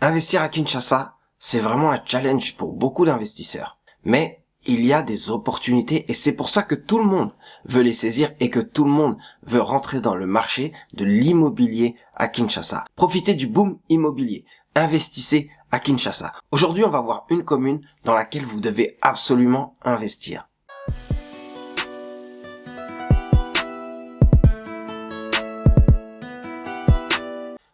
Investir à Kinshasa, c'est vraiment un challenge pour beaucoup d'investisseurs. Mais il y a des opportunités et c'est pour ça que tout le monde veut les saisir et que tout le monde veut rentrer dans le marché de l'immobilier à Kinshasa. Profitez du boom immobilier. Investissez à Kinshasa. Aujourd'hui, on va voir une commune dans laquelle vous devez absolument investir.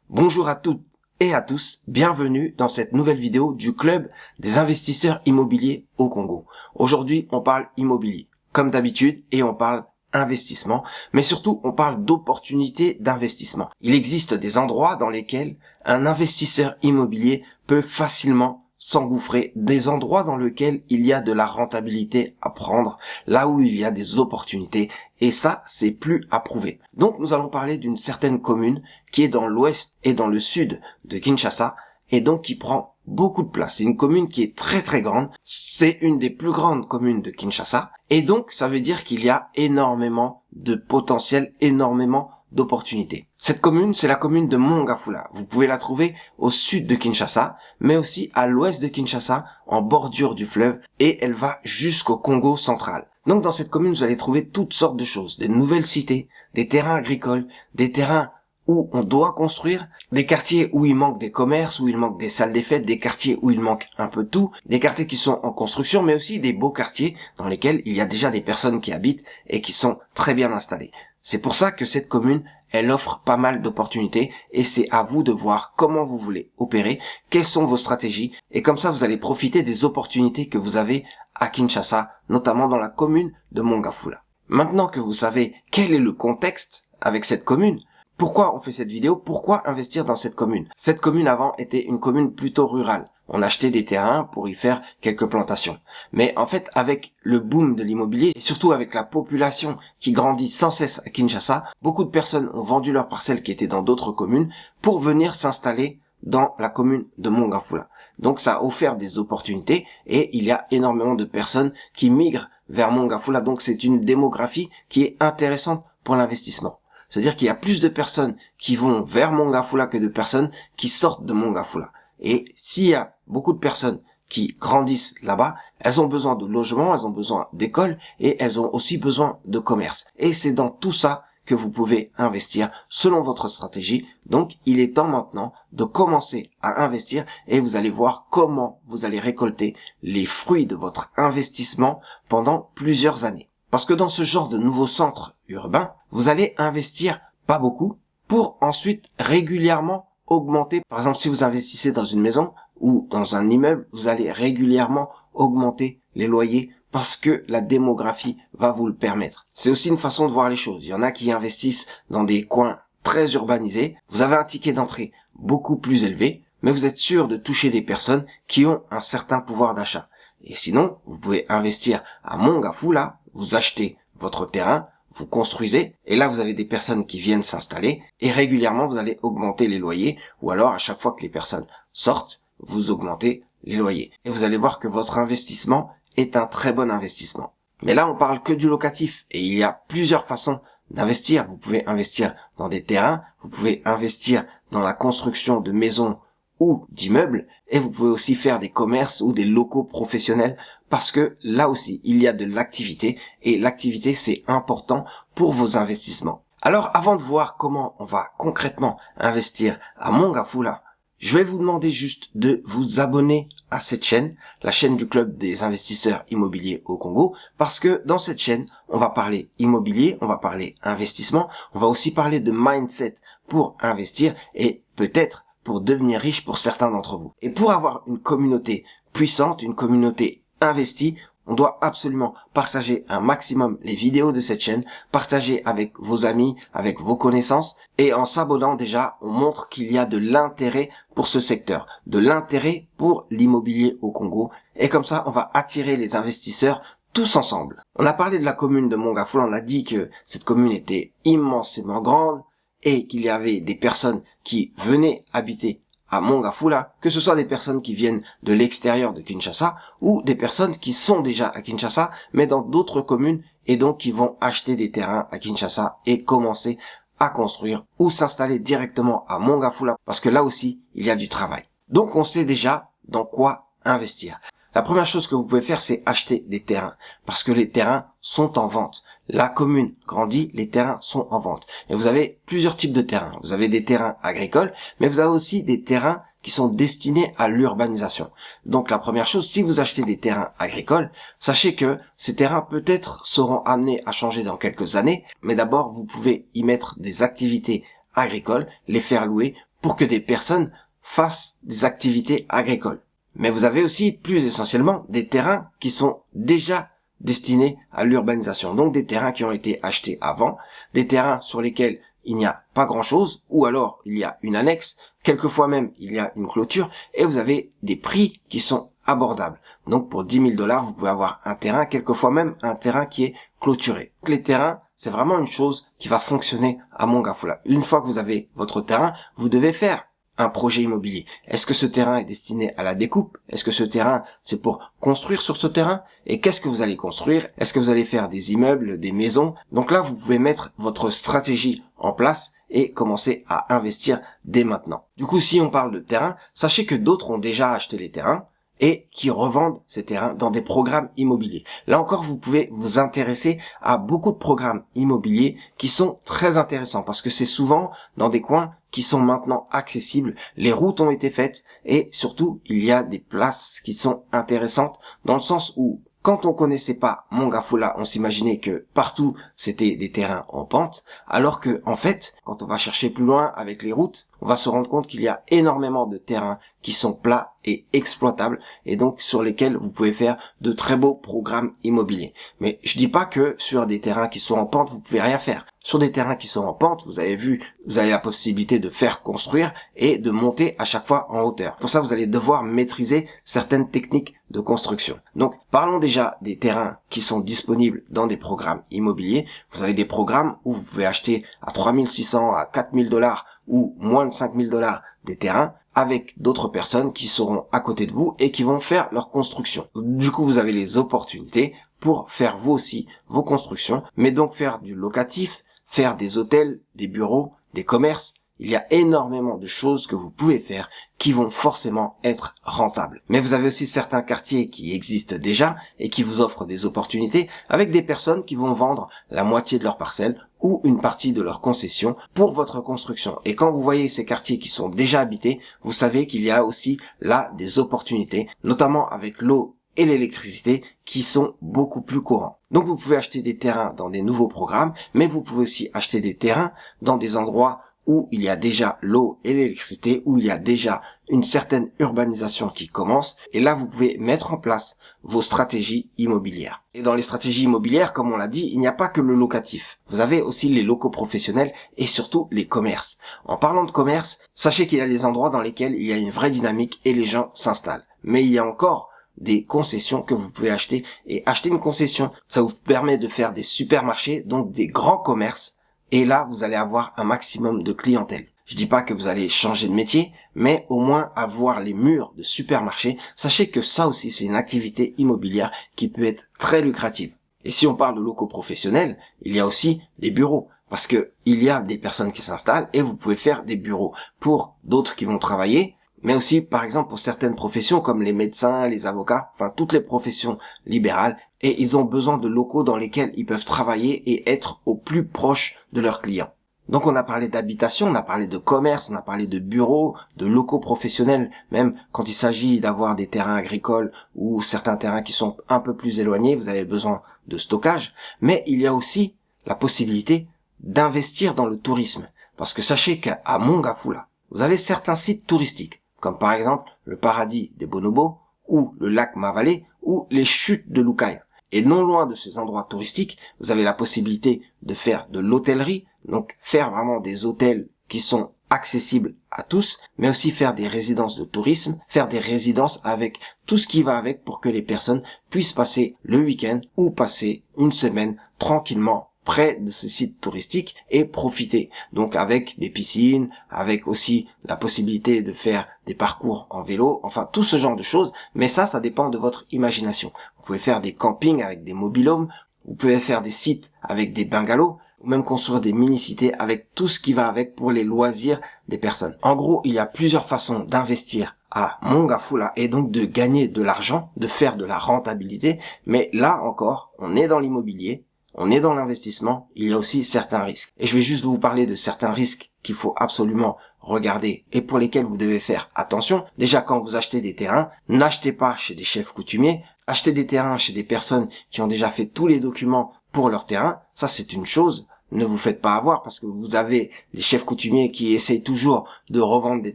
Bonjour à toutes et à tous, bienvenue dans cette nouvelle vidéo du club des investisseurs immobiliers au Congo. Aujourd'hui, on parle immobilier, comme d'habitude, et on parle investissement, mais surtout, on parle d'opportunités d'investissement. Il existe des endroits dans lesquels un investisseur immobilier peut facilement s'engouffrer, des endroits dans lesquels il y a de la rentabilité à prendre, là où il y a des opportunités, et ça, c'est plus à prouver. Donc, nous allons parler d'une certaine commune qui est dans l'ouest et dans le sud de Kinshasa, et donc qui prend beaucoup de place. C'est une commune qui est très très grande, c'est une des plus grandes communes de Kinshasa, et donc ça veut dire qu'il y a énormément de potentiel, énormément d'opportunités. Cette commune, c'est la commune de Mongafula. Vous pouvez la trouver au sud de Kinshasa, mais aussi à l'ouest de Kinshasa, en bordure du fleuve, et elle va jusqu'au Congo central. Donc dans cette commune, vous allez trouver toutes sortes de choses, des nouvelles cités, des terrains agricoles, des terrains où on doit construire, des quartiers où il manque des commerces, où il manque des salles des fêtes, des quartiers où il manque un peu de tout, des quartiers qui sont en construction, mais aussi des beaux quartiers dans lesquels il y a déjà des personnes qui habitent et qui sont très bien installées. C'est pour ça que cette commune, elle offre pas mal d'opportunités et c'est à vous de voir comment vous voulez opérer, quelles sont vos stratégies et comme ça vous allez profiter des opportunités que vous avez à Kinshasa, notamment dans la commune de Mongafula. Maintenant que vous savez quel est le contexte avec cette commune, pourquoi on fait cette vidéo? Pourquoi investir dans cette commune? Cette commune avant était une commune plutôt rurale. On achetait des terrains pour y faire quelques plantations. Mais en fait, avec le boom de l'immobilier, et surtout avec la population qui grandit sans cesse à Kinshasa, beaucoup de personnes ont vendu leurs parcelles qui étaient dans d'autres communes pour venir s'installer dans la commune de Mongafula. Donc ça a offert des opportunités et il y a énormément de personnes qui migrent vers Mongafula. Donc c'est une démographie qui est intéressante pour l'investissement. C'est-à-dire qu'il y a plus de personnes qui vont vers Mongafula que de personnes qui sortent de Mongafula. Et s'il y a beaucoup de personnes qui grandissent là-bas, elles ont besoin de logements, elles ont besoin d'écoles et elles ont aussi besoin de commerce. Et c'est dans tout ça que vous pouvez investir selon votre stratégie. Donc, il est temps maintenant de commencer à investir et vous allez voir comment vous allez récolter les fruits de votre investissement pendant plusieurs années. Parce que dans ce genre de nouveaux centres urbains, vous allez investir pas beaucoup pour ensuite régulièrement augmenter. Par exemple, si vous investissez dans une maison ou dans un immeuble, vous allez régulièrement augmenter les loyers parce que la démographie va vous le permettre. C'est aussi une façon de voir les choses. Il y en a qui investissent dans des coins très urbanisés. Vous avez un ticket d'entrée beaucoup plus élevé, mais vous êtes sûr de toucher des personnes qui ont un certain pouvoir d'achat. Et sinon, vous pouvez investir à Mongafula, vous achetez votre terrain, vous construisez, et là vous avez des personnes qui viennent s'installer, et régulièrement vous allez augmenter les loyers, ou alors à chaque fois que les personnes sortent, vous augmentez les loyers. Et vous allez voir que votre investissement est un très bon investissement. Mais là on parle que du locatif, et il y a plusieurs façons d'investir. Vous pouvez investir dans des terrains, vous pouvez investir dans la construction de maisons ou d'immeubles, et vous pouvez aussi faire des commerces ou des locaux professionnels parce que là aussi il y a de l'activité et l'activité c'est important pour vos investissements. Alors avant de voir comment on va concrètement investir à Mongafula, je vais vous demander juste de vous abonner à cette chaîne, la chaîne du club des investisseurs immobiliers au Congo, parce que dans cette chaîne, on va parler immobilier, on va parler investissement, on va aussi parler de mindset pour investir et peut-être pour devenir riche pour certains d'entre vous. Et pour avoir une communauté puissante, une communauté investie, on doit absolument partager un maximum les vidéos de cette chaîne, partager avec vos amis, avec vos connaissances, et en s'abonnant déjà, on montre qu'il y a de l'intérêt pour ce secteur, de l'intérêt pour l'immobilier au Congo, et comme ça, on va attirer les investisseurs tous ensemble. On a parlé de la commune de Mongafula, on a dit que cette commune était immensément grande, et qu'il y avait des personnes qui venaient habiter à Mongafula, que ce soit des personnes qui viennent de l'extérieur de Kinshasa ou des personnes qui sont déjà à Kinshasa mais dans d'autres communes et donc qui vont acheter des terrains à Kinshasa et commencer à construire ou s'installer directement à Mongafula parce que là aussi il y a du travail. Donc on sait déjà dans quoi investir. La première chose que vous pouvez faire, c'est acheter des terrains, parce que les terrains sont en vente. La commune grandit, les terrains sont en vente. Et vous avez plusieurs types de terrains. Vous avez des terrains agricoles, mais vous avez aussi des terrains qui sont destinés à l'urbanisation. Donc la première chose, si vous achetez des terrains agricoles, sachez que ces terrains peut-être seront amenés à changer dans quelques années, mais d'abord vous pouvez y mettre des activités agricoles, les faire louer pour que des personnes fassent des activités agricoles. Mais vous avez aussi, plus essentiellement, des terrains qui sont déjà destinés à l'urbanisation. Donc des terrains qui ont été achetés avant, des terrains sur lesquels il n'y a pas grand-chose, ou alors il y a une annexe, quelquefois même il y a une clôture, et vous avez des prix qui sont abordables. Donc pour 10 000 $, vous pouvez avoir un terrain, quelquefois même un terrain qui est clôturé. Les terrains, c'est vraiment une chose qui va fonctionner à Mongafula. Une fois que vous avez votre terrain, vous devez faire un projet immobilier. Est-ce que ce terrain est destiné à la découpe? Est-ce que ce terrain, c'est pour construire sur ce terrain? Et qu'est-ce que vous allez construire? Est-ce que vous allez faire des immeubles, des maisons? Donc là, vous pouvez mettre votre stratégie en place et commencer à investir dès maintenant. Du coup, si on parle de terrain, sachez que d'autres ont déjà acheté les terrains et qui revendent ces terrains dans des programmes immobiliers. Là encore, vous pouvez vous intéresser à beaucoup de programmes immobiliers qui sont très intéressants parce que c'est souvent dans des coins qui sont maintenant accessibles. Les routes ont été faites et surtout, il y a des places qui sont intéressantes dans le sens où quand on connaissait pas Mongafula, on s'imaginait que partout c'était des terrains en pente, alors que en fait, quand on va chercher plus loin avec les routes, on va se rendre compte qu'il y a énormément de terrains qui sont plats et exploitables et donc sur lesquels vous pouvez faire de très beaux programmes immobiliers. Mais je dis pas que sur des terrains qui sont en pente, vous pouvez rien faire. Sur des terrains qui sont en pente, vous avez vu, vous avez la possibilité de faire construire et de monter à chaque fois en hauteur. Pour ça, vous allez devoir maîtriser certaines techniques de construction. Donc, parlons déjà des terrains qui sont disponibles dans des programmes immobiliers. Vous avez des programmes où vous pouvez acheter à 3 600, à 4 000 $ ou moins de 5 000 $ des terrains avec d'autres personnes qui seront à côté de vous et qui vont faire leur construction. Du coup, vous avez les opportunités pour faire vous aussi vos constructions, mais donc faire du locatif, faire des hôtels, des bureaux, des commerces. Il y a énormément de choses que vous pouvez faire qui vont forcément être rentables. Mais vous avez aussi certains quartiers qui existent déjà et qui vous offrent des opportunités avec des personnes qui vont vendre la moitié de leur parcelle ou une partie de leur concession pour votre construction. Et quand vous voyez ces quartiers qui sont déjà habités, vous savez qu'il y a aussi là des opportunités, notamment avec l'eau et l'électricité qui sont beaucoup plus courants. Donc vous pouvez acheter des terrains dans des nouveaux programmes, mais vous pouvez aussi acheter des terrains dans des endroits où il y a déjà l'eau et l'électricité, où il y a déjà une certaine urbanisation qui commence, et là vous pouvez mettre en place vos stratégies immobilières. Et dans les stratégies immobilières, comme on l'a dit, il n'y a pas que le locatif. Vous avez aussi les locaux professionnels et surtout les commerces. En parlant de commerce, sachez qu'il y a des endroits dans lesquels il y a une vraie dynamique et les gens s'installent. Mais il y a encore des concessions que vous pouvez acheter, et acheter une concession, ça vous permet de faire des supermarchés, donc des grands commerces, et là vous allez avoir un maximum de clientèle. Je dis pas que vous allez changer de métier, mais au moins avoir les murs de supermarchés, sachez que ça aussi c'est une activité immobilière qui peut être très lucrative. Et si on parle de locaux professionnels, il y a aussi les bureaux. Parce que il y a des personnes qui s'installent et vous pouvez faire des bureaux pour d'autres qui vont travailler, mais aussi, par exemple, pour certaines professions comme les médecins, les avocats, enfin toutes les professions libérales, et ils ont besoin de locaux dans lesquels ils peuvent travailler et être au plus proche de leurs clients. Donc on a parlé d'habitation, on a parlé de commerce, on a parlé de bureaux, de locaux professionnels, même quand il s'agit d'avoir des terrains agricoles ou certains terrains qui sont un peu plus éloignés, vous avez besoin de stockage, mais il y a aussi la possibilité d'investir dans le tourisme. Parce que sachez qu'à Mongafula, vous avez certains sites touristiques, comme par exemple le paradis des bonobos, ou le lac Mavale, ou les chutes de Lucaï. Et non loin de ces endroits touristiques, vous avez la possibilité de faire de l'hôtellerie, donc faire vraiment des hôtels qui sont accessibles à tous, mais aussi faire des résidences de tourisme, faire des résidences avec tout ce qui va avec pour que les personnes puissent passer le week-end ou passer une semaine tranquillement près de ces sites touristiques et profiter. Donc avec des piscines, avec aussi la possibilité de faire des parcours en vélo, enfin tout ce genre de choses, mais ça dépend de votre imagination. Vous pouvez faire des campings avec des mobil-homes, vous pouvez faire des sites avec des bungalows, ou même construire des mini-cités avec tout ce qui va avec pour les loisirs des personnes. En gros, il y a plusieurs façons d'investir à Mongafula et donc de gagner de l'argent, de faire de la rentabilité. Mais là encore, on est dans l'immobilier, on est dans l'investissement, il y a aussi certains risques. Et je vais juste vous parler de certains risques qu'il faut absolument regarder et pour lesquels vous devez faire attention. Déjà, quand vous achetez des terrains, n'achetez pas chez des chefs coutumiers, achetez des terrains chez des personnes qui ont déjà fait tous les documents pour leur terrain. Ça, c'est une chose. Ne vous faites pas avoir parce que vous avez les chefs coutumiers qui essayent toujours de revendre des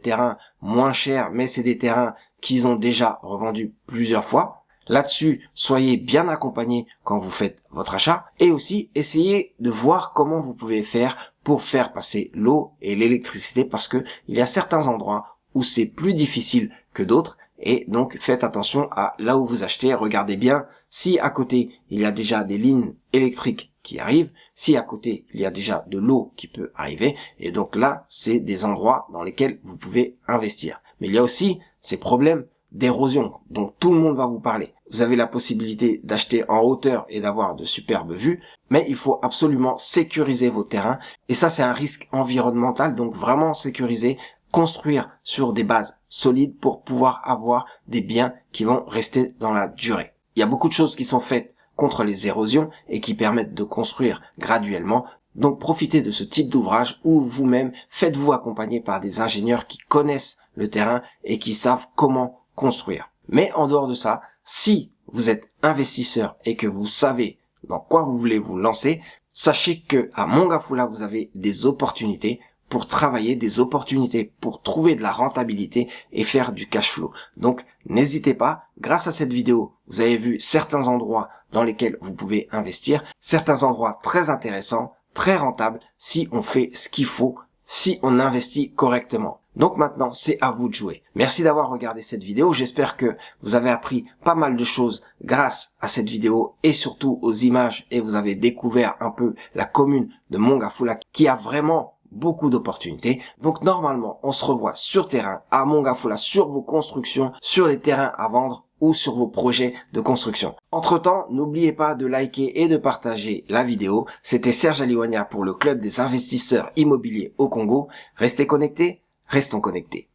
terrains moins chers, mais c'est des terrains qu'ils ont déjà revendus plusieurs fois. Là-dessus, soyez bien accompagnés quand vous faites votre achat et aussi essayez de voir comment vous pouvez faire pour faire passer l'eau et l'électricité parce que il y a certains endroits où c'est plus difficile que d'autres et donc faites attention à là où vous achetez. Regardez bien si à côté il y a déjà des lignes électriques qui arrivent, si à côté il y a déjà de l'eau qui peut arriver et donc là c'est des endroits dans lesquels vous pouvez investir. Mais il y a aussi ces problèmes d'érosion dont tout le monde va vous parler. Vous avez la possibilité d'acheter en hauteur et d'avoir de superbes vues, mais il faut absolument sécuriser vos terrains et ça c'est un risque environnemental, donc vraiment sécuriser, construire sur des bases solides pour pouvoir avoir des biens qui vont rester dans la durée. Il y a beaucoup de choses qui sont faites contre les érosions et qui permettent de construire graduellement. Donc profitez de ce type d'ouvrage où vous-même faites-vous accompagner par des ingénieurs qui connaissent le terrain et qui savent comment construire. Mais en dehors de ça, si vous êtes investisseur et que vous savez dans quoi vous voulez vous lancer, sachez que à Mongafula, vous avez des opportunités pour travailler, des opportunités pour trouver de la rentabilité et faire du cash flow. Donc, n'hésitez pas. Grâce à cette vidéo, vous avez vu certains endroits dans lesquels vous pouvez investir, certains endroits très intéressants, très rentables si on fait ce qu'il faut, si on investit correctement. Donc maintenant, c'est à vous de jouer. Merci d'avoir regardé cette vidéo. J'espère que vous avez appris pas mal de choses grâce à cette vidéo et surtout aux images et vous avez découvert un peu la commune de Mongafula qui a vraiment beaucoup d'opportunités. Donc normalement, on se revoit sur terrain à Mongafula, sur vos constructions, sur les terrains à vendre ou sur vos projets de construction. Entre-temps, n'oubliez pas de liker et de partager la vidéo. C'était Serge Aliwania pour le Club des investisseurs immobiliers au Congo. Restez connectés, restons connectés.